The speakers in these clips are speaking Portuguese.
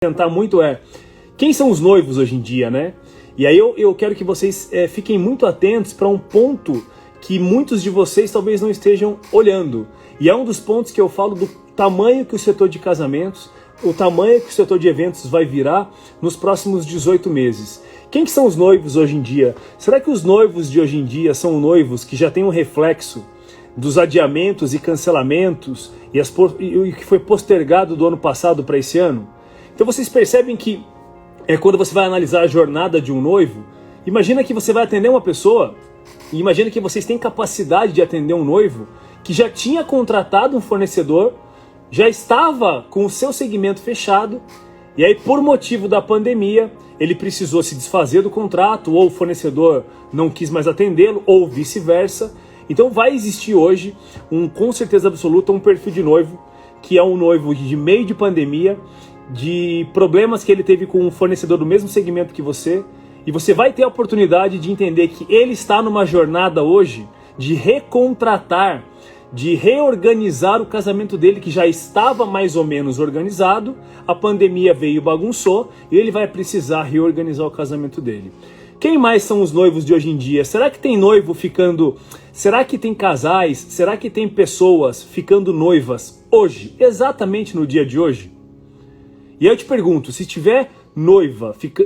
Tentar muito quem são os noivos hoje em dia, né? E aí eu quero que vocês fiquem muito atentos para um ponto que muitos de vocês talvez não estejam olhando. E é um dos pontos que eu falo do tamanho que o setor de casamentos, o tamanho que o setor de eventos vai virar nos próximos 18 meses. Quem que são os noivos hoje em dia? Será que os noivos de hoje em dia são noivos que já têm um reflexo dos adiamentos e cancelamentos e o que foi postergado do ano passado para esse ano? Então vocês percebem que quando você vai analisar a jornada de um noivo, imagina que você vai atender uma pessoa, e imagina que vocês têm capacidade de atender um noivo que já tinha contratado um fornecedor, já estava com o seu segmento fechado, e aí por motivo da pandemia, ele precisou se desfazer do contrato, ou o fornecedor não quis mais atendê-lo, ou vice-versa. Então vai existir hoje, com certeza absoluta, um perfil de noivo, que é um noivo de meio de pandemia, de problemas que ele teve com um fornecedor do mesmo segmento que você, e você vai ter a oportunidade de entender que ele está numa jornada hoje de recontratar, de reorganizar o casamento dele, que já estava mais ou menos organizado, a pandemia veio e bagunçou, e ele vai precisar reorganizar o casamento dele. Quem mais são os noivos de hoje em dia? Será que tem noivo ficando... Será que tem casais? Será que tem pessoas ficando noivas hoje, exatamente no dia de hoje? E aí eu te pergunto, se tiver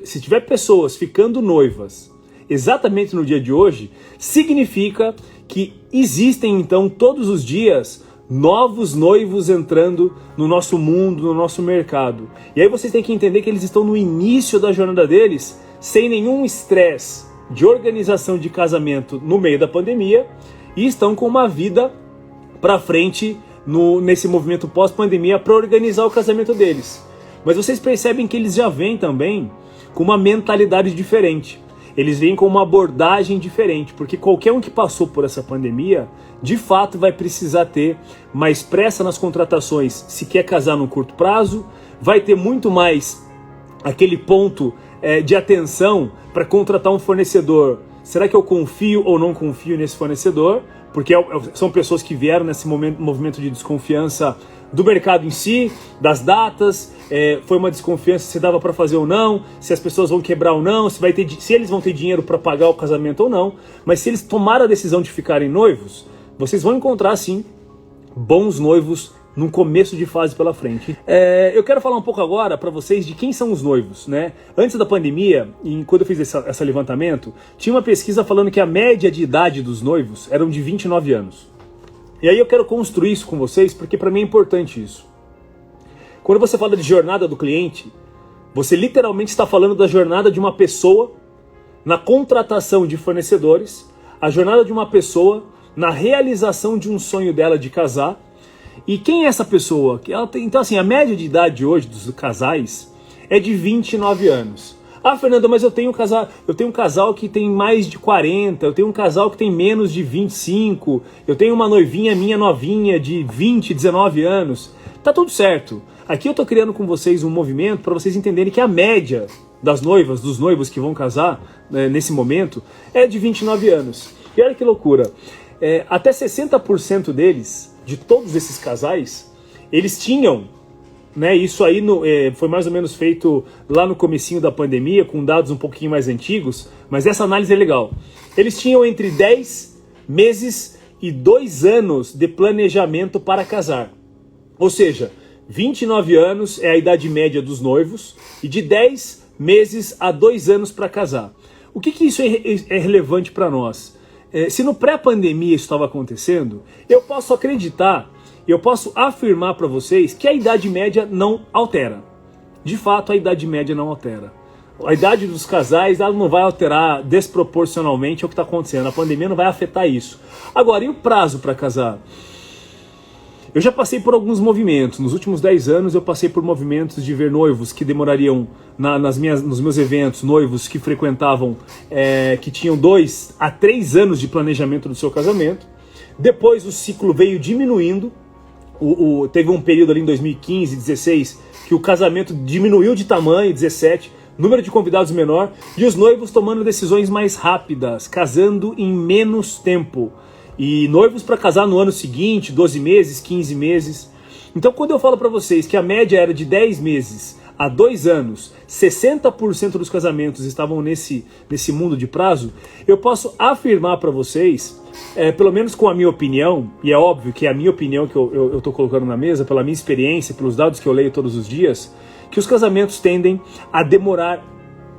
se tiver pessoas ficando noivas exatamente no dia de hoje, significa que existem então todos os dias novos noivos entrando no nosso mundo, no nosso mercado. E aí vocês têm que entender que eles estão no início da jornada deles, sem nenhum estresse de organização de casamento no meio da pandemia, e estão com uma vida para frente nesse movimento pós-pandemia para organizar o casamento deles. Mas vocês percebem que eles já vêm também com uma mentalidade diferente. Eles vêm com uma abordagem diferente, porque qualquer um que passou por essa pandemia, de fato vai precisar ter mais pressa nas contratações se quer casar no curto prazo, vai ter muito mais aquele ponto de atenção para contratar um fornecedor. Será que eu confio ou não confio nesse fornecedor? Porque são pessoas que vieram nesse movimento de desconfiança do mercado em si, das datas, foi uma desconfiança se dava para fazer ou não, se as pessoas vão quebrar ou não, se eles vão ter dinheiro para pagar o casamento ou não. Mas se eles tomaram a decisão de ficarem noivos, vocês vão encontrar sim bons noivos num começo de fase pela frente. Eu quero falar um pouco agora para vocês de quem são os noivos, né? Antes da pandemia, e quando eu fiz esse levantamento, tinha uma pesquisa falando que a média de idade dos noivos eram de 29 anos. E aí eu quero construir isso com vocês, porque para mim é importante isso. Quando você fala de jornada do cliente, você literalmente está falando da jornada de uma pessoa na contratação de fornecedores, a jornada de uma pessoa na realização de um sonho dela de casar. E quem é essa pessoa? Então assim, a média de idade hoje dos casais é de 29 anos. Ah, Fernando, mas eu tenho um casal que tem mais de 40, eu tenho um casal que tem menos de 25, eu tenho uma noivinha minha novinha de 20, 19 anos. Tá tudo certo. Aqui eu tô criando com vocês um movimento para vocês entenderem que a média das noivas, dos noivos que vão casar nesse momento, é de 29 anos. E olha que loucura. Até 60% deles, de todos esses casais, eles tinham... Isso aí foi mais ou menos feito lá no comecinho da pandemia, com dados um pouquinho mais antigos, mas essa análise é legal. Eles tinham entre 10 meses e 2 anos de planejamento para casar. Ou seja, 29 anos é a idade média dos noivos e de 10 meses a 2 anos para casar. O que isso é relevante para nós? Se no pré-pandemia isso estava acontecendo, eu posso acreditar, eu posso afirmar para vocês que a idade média não altera. De fato, a idade média não altera. A idade dos casais ela não vai alterar desproporcionalmente ao que está acontecendo. A pandemia não vai afetar isso. Agora, e o prazo para casar? Eu já passei por alguns movimentos. Nos últimos 10 anos eu passei por movimentos de ver noivos que demorariam, nos meus eventos, noivos que frequentavam, que tinham 2 a 3 anos de planejamento do seu casamento. Depois o ciclo veio diminuindo. Teve um período ali em 2015, 16, que o casamento diminuiu de tamanho, 17, número de convidados menor, e os noivos tomando decisões mais rápidas, casando em menos tempo. E noivos para casar no ano seguinte, 12 meses, 15 meses. Então quando eu falo para vocês que a média era de 10 meses há 2 anos, 60% dos casamentos estavam nesse mundo de prazo, eu posso afirmar para vocês, pelo menos com a minha opinião, e é óbvio que é a minha opinião que eu estou colocando na mesa, pela minha experiência, pelos dados que eu leio todos os dias, que os casamentos tendem a demorar,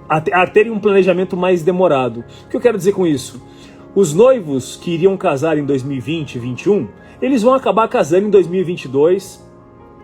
a terem um planejamento mais demorado. O que eu quero dizer com isso? Os noivos que iriam casar em 2020 e 2021, eles vão acabar casando em 2022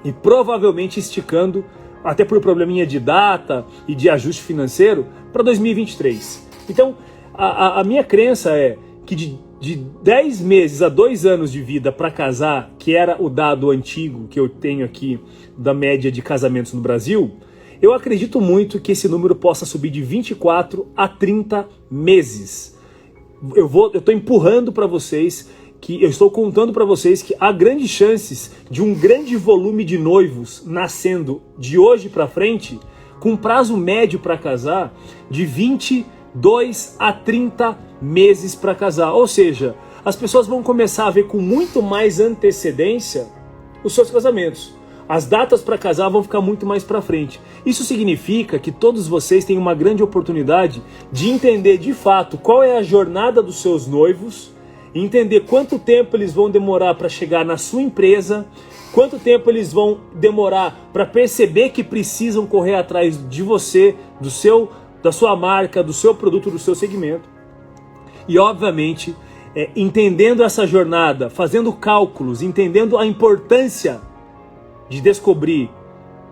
e provavelmente esticando, até por probleminha de data e de ajuste financeiro, para 2023. Então, a minha crença é que de 10 meses a 2 anos de vida para casar, que era o dado antigo que eu tenho aqui da média de casamentos no Brasil, eu acredito muito que esse número possa subir de 24 a 30 meses. Eu estou empurrando para vocês, eu estou contando para vocês que há grandes chances de um grande volume de noivos nascendo de hoje para frente, com prazo médio para casar de 22 a 30 meses para casar. Ou seja, as pessoas vão começar a ver com muito mais antecedência os seus casamentos. As datas para casar vão ficar muito mais para frente. Isso significa que todos vocês têm uma grande oportunidade de entender de fato qual é a jornada dos seus noivos, entender quanto tempo eles vão demorar para chegar na sua empresa, quanto tempo eles vão demorar para perceber que precisam correr atrás de você, da sua marca, do seu produto, do seu segmento. E obviamente, entendendo essa jornada, fazendo cálculos, entendendo a importância de descobrir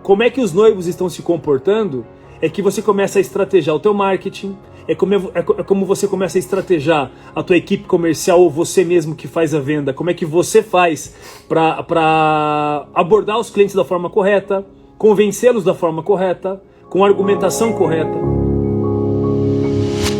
como é que os noivos estão se comportando, é que você começa a estrategiar o teu marketing, é como você começa a estrategiar a tua equipe comercial ou você mesmo que faz a venda, como é que você faz para abordar os clientes da forma correta, convencê-los da forma correta, com a argumentação correta.